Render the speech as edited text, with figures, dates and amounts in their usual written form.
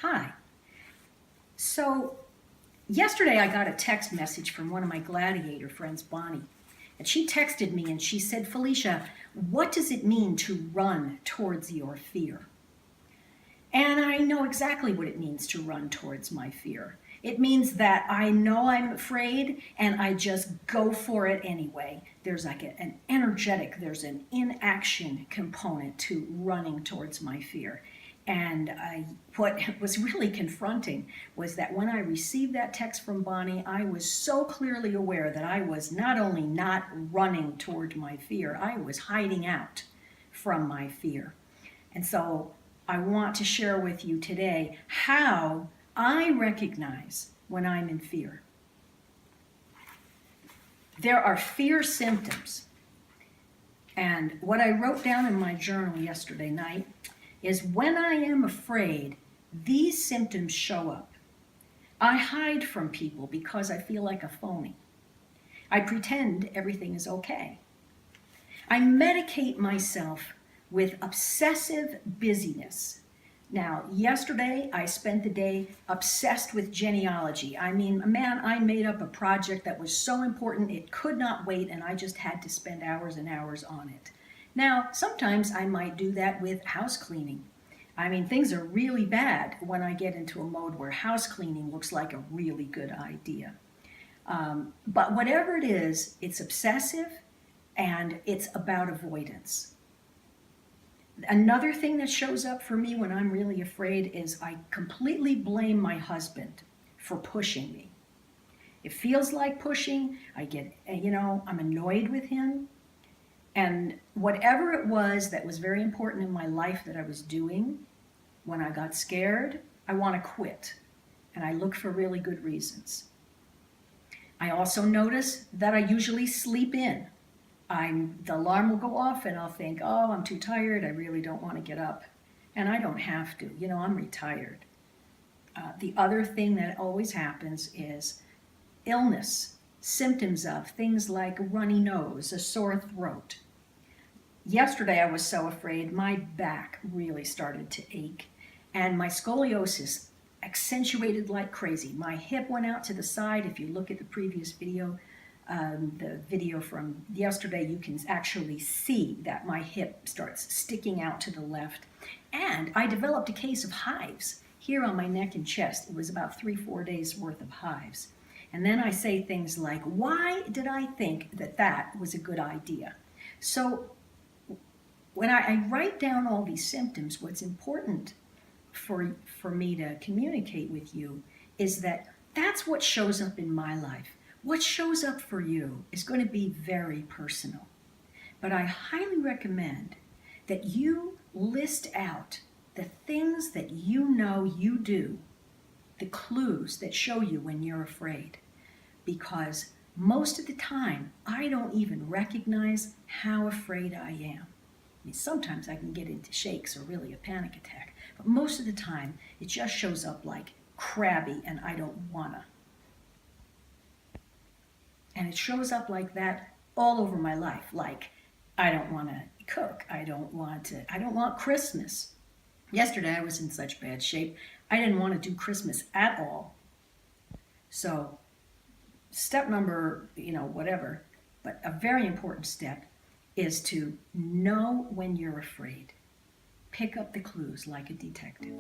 Hi. So, yesterday I got a text message from one of my gladiator friends, Bonnie. And she texted me and she said, Felicia, what does it mean to run towards your fear? And I know exactly what it means to run towards my fear. It means that I know I'm afraid and I just go for it anyway. There's like an energetic, there's an inaction component to running towards my fear. What was really confronting was that when I received that text from Bonnie, I was so clearly aware that I was not only not running toward my fear, I was hiding out from my fear. And so I want to share with you today how I recognize when I'm in fear. There are fear symptoms. And what I wrote down in my journal yesterday night is when I am afraid, these symptoms show up. I hide from people because I feel like a phony. I pretend everything is okay. I medicate myself with obsessive busyness. Now, yesterday I spent the day obsessed with genealogy. I made up a project that was so important it could not wait, and I just had to spend hours and hours on it. Now, sometimes I might do that with house cleaning. Things are really bad when I get into a mode where house cleaning looks like a really good idea. But whatever it is, it's obsessive and it's about avoidance. Another thing that shows up for me when I'm really afraid is I completely blame my husband for pushing me. It feels like pushing. I'm annoyed with him. And whatever it was that was very important in my life that I was doing, when I got scared, I want to quit. And I look for really good reasons. I also notice that I usually sleep in. The alarm will go off and I'll think, oh, I'm too tired. I really don't want to get up. And I don't have to. I'm retired. The other thing that always happens is illness, symptoms of things like a runny nose, a sore throat. Yesterday I was so afraid my back really started to ache and my scoliosis accentuated like crazy. My hip went out to the side. If you look at the previous video, the video from yesterday, you can actually see that my hip starts sticking out to the left. And I developed a case of hives here on my neck and chest. It was about 3-4 days worth of hives. And then I say things like, why did I think that that was a good idea? So when I write down all these symptoms, what's important for me to communicate with you is that that's what shows up in my life. What shows up for you is going to be very personal. But I highly recommend that you list out the things that you know you do, the clues that show you when you're afraid. Because most of the time, I don't even recognize how afraid I am. Sometimes I can get into shakes or really a panic attack. But most of the time, it just shows up like crabby and I don't wanna. And it shows up like that all over my life. Like, I don't want to cook. I don't want Christmas. Yesterday I was in such bad shape. I didn't want to do Christmas at all. So, step number, whatever, but a very important step is to know when you're afraid. Pick up the clues like a detective.